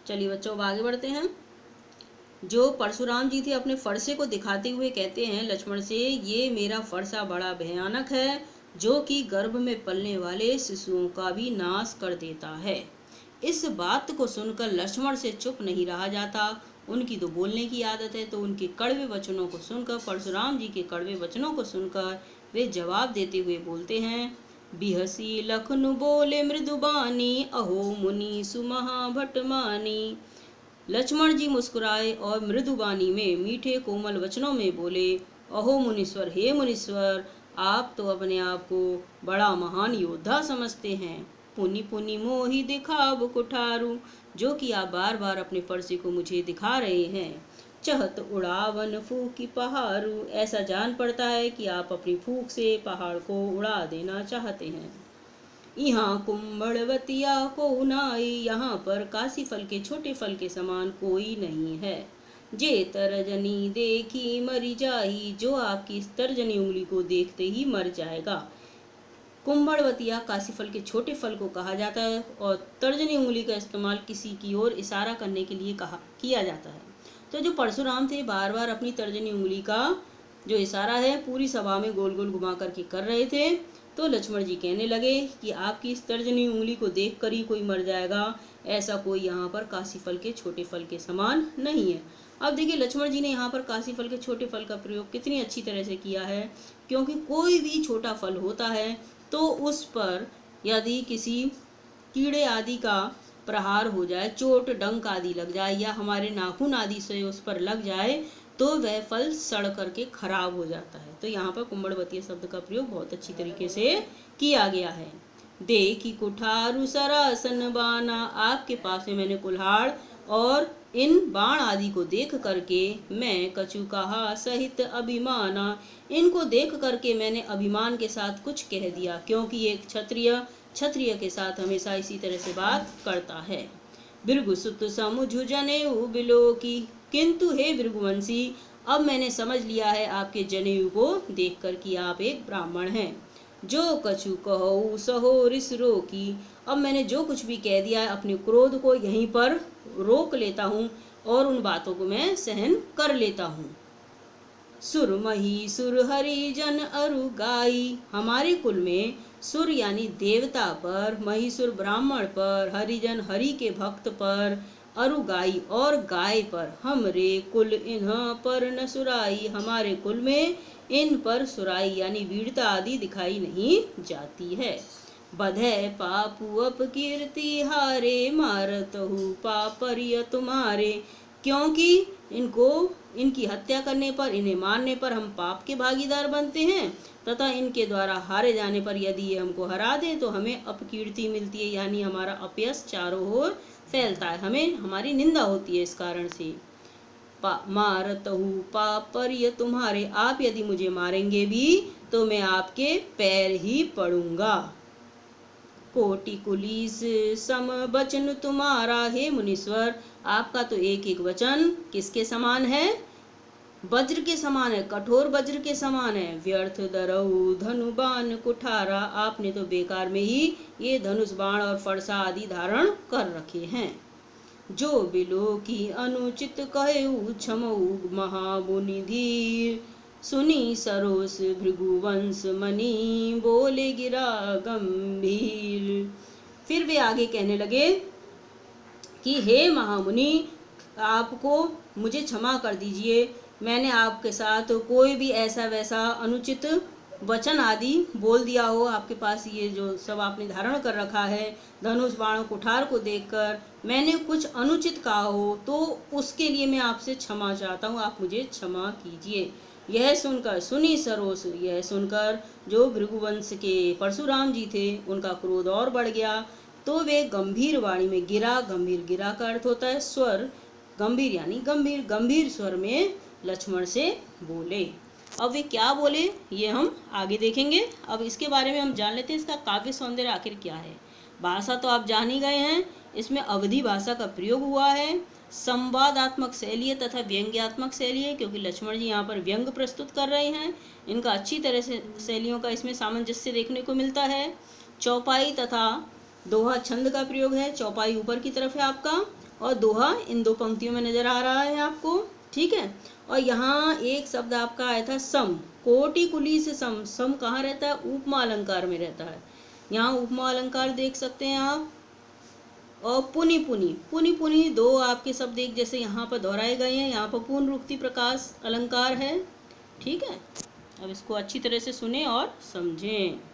चलिए बच्चों, अब आगे बढ़ते हैं। जो परशुराम जी थे अपने फरसे को दिखाते हुए कहते हैं लक्ष्मण से, ये मेरा फरसा बड़ा भयानक है, जो कि गर्भ में पलने वाले शिशुओं का भी नाश कर देता है। इस बात को सुनकर लक्ष्मण से चुप नहीं रहा जाता। उनकी तो बोलने की आदत है, तो उनके कड़वे वचनों को सुनकर, परशुराम जी के कड़वे वचनों को सुनकर वे जवाब देते हुए बोलते हैं। बिहसी लखनु बोले मृदुबानी, अहो मुनि सुमहाभट मानी। लक्ष्मण जी मुस्कुराए और मृदुबानी में मीठे कोमल वचनों में बोले, अहो मुनीश्वर, हे मुनीश्वर, आप तो अपने आप को बड़ा महान योद्धा समझते हैं। पुनि पुनि मोहि दिखाव कुठारू, जो कि आप बार बार अपने फरसे को मुझे दिखा रहे हैं। चहत उड़ावन फूकी पहाड़ू, ऐसा जान पड़ता है कि आप अपनी फूक से पहाड़ को उड़ा देना चाहते हैं। यहाँ कुंभड़वतिया को नाई, यहाँ पर काशी फल के छोटे फल के समान कोई नहीं है। जे तर्जनी देखी मरी जाई, जो आपकी इस तर्जनी उंगली को देखते ही मर जाएगा। कुंभड़वतिया काशी फल के छोटे फल को कहा जाता है और तर्जनी उंगली का इस्तेमाल किसी की ओर इशारा करने के लिए किया जाता है। तो जो परशुराम थे बार बार अपनी तर्जनी उंगली का जो इशारा है पूरी सभा में गोल गोल घुमा करके कर रहे थे। तो लक्ष्मण जी कहने लगे कि आपकी इस तर्जनी उंगली को देख कर ही कोई मर जाएगा, ऐसा कोई यहाँ पर काशी फल के छोटे फल के समान नहीं है। अब देखिए लक्ष्मण जी ने यहाँ पर काशी फल के छोटे फल का प्रयोग कितनी अच्छी तरह से किया है, क्योंकि कोई भी छोटा फल होता है तो उस पर यदि किसी कीड़े आदि का प्रहार हो जाए, चोट डंक आदि लग जाए या हमारे नाखून आदि से उस पर लग जाए तो वह फल सड़ करके खराब हो जाता है। तो यहाँ पर कुंभड़वतीय शब्द का प्रयोग बहुत अच्छी तरीके से किया गया है। देखी कुठारू सरासन बाना, आपके पास में मैंने कुल्हाड़ और इन बाण आदि को देख करके मैं कछु कहा सहित अभिमाना, इनको देख करके मैंने अभिमान के साथ कुछ कह दिया, क्योंकि एक क्षत्रिय के साथ हमेशा इसी तरह से बात करता है। भृगुसुत समुझु जनेऊ बिलो की, किंतु हे भृगुवंशी, अब मैंने समझ लिया है आपके जनेऊ को देखकर कि आप एक ब्राह्मण हैं। जो कछु कहो सहो रिस रोकी, अब मैंने जो कुछ भी कह दिया है अपने क्रोध को यहीं पर रोक लेता हूँ और उन बातों को मैं सहन कर लेता हूँ। सुर मही सुर हरिजन अरु गाई, हमारे कुल में सुर यानी देवता पर, महिसुर ब्राह्मण पर, हरिजन हरि के भक्त पर, अरु गाई और गाय पर, हमरे कुल इन्ह पर न सुराई, हमारे कुल में इन पर सुराई यानी वीरता आदि दिखाई नहीं जाती है। बधे पापु अपकीर्ति हारे, मारतहु पापरिय तुम्हारे, क्योंकि इनकी हत्या करने पर, इन्हें मारने पर हम पाप के भागीदार बनते हैं तथा इनके द्वारा हारे जाने पर यदि ये हमको हरा दे तो हमें अपकीर्ति मिलती है, यानी हमारा अपयश चारों ओर फैलता है, हमें हमारी निंदा होती है। इस कारण से मारतहु पापरिय तुम्हारे, आप यदि मुझे मारेंगे भी तो मैं आपके पैर ही पड़ूंगा। कोटि कुलीस सम वचन तुम्हारा, हे मुनीश्वर, आपका तो एक एक वचन किसके समान है? वज्र के समान है, कठोर वज्र के समान है। व्यर्थ दरऊ धनुबान कुठारा, आपने तो बेकार में ही ये धनुष बाण और फरसा आदि धारण कर रखे हैं। जो बिलो की अनुचित कहेऊ क्षमऊ महामुनि धीर, सुनी सरोस भृगुवंश मणि बोले गिरा गंभीर। फिर वे आगे कहने लगे कि हे महामुनि, आपको मुझे क्षमा कर दीजिए, मैंने आपके साथ कोई भी ऐसा वैसा अनुचित वचन आदि बोल दिया हो, आपके पास ये जो सब आपने धारण कर रखा है धनुष बाण कुठार को देखकर मैंने कुछ अनुचित कहा हो तो उसके लिए मैं आपसे क्षमा चाहता हूँ, आप मुझे क्षमा कीजिए। यह सुनकर सुनी सरोस, यह सुनकर जो भृगुवंश के परशुराम जी थे उनका क्रोध और बढ़ गया। तो वे गंभीर वाणी में, गिरा गंभीर, गिरा का अर्थ होता है स्वर, गंभीर यानी गंभीर, गंभीर स्वर में लक्ष्मण से बोले। अब वे क्या बोले ये हम आगे देखेंगे। अब इसके बारे में हम जान लेते हैं इसका काव्य सौंदर्य आखिर क्या है। भाषा तो आप जान ही गए हैं, इसमें अवधी भाषा का प्रयोग हुआ है। संवादात्मक शैली है तथा व्यंग्यात्मक शैली है, क्योंकि लक्ष्मण जी यहाँ पर व्यंग प्रस्तुत कर रहे हैं। इनका अच्छी तरह से शैलियों का इसमें सामंजस्य देखने को मिलता है। चौपाई तथा दोहा छंद का प्रयोग है। चौपाई ऊपर की तरफ है आपका और दोहा इन दो पंक्तियों में नजर आ रहा है आपको, ठीक है। और यहाँ एक शब्द आपका आया था सम, कोटि कुली से सम। सम कहाँ रहता है? उपमा अलंकार में रहता है। यहाँ उपमा अलंकार देख सकते हैं आप। और पुनि पुनि, पुनि पुनि दो आपके शब्द एक जैसे यहाँ पर दोहराए गए हैं। यहाँ पर पुनरुक्ति प्रकाश अलंकार है, ठीक है। अब इसको अच्छी तरह से सुने और समझें।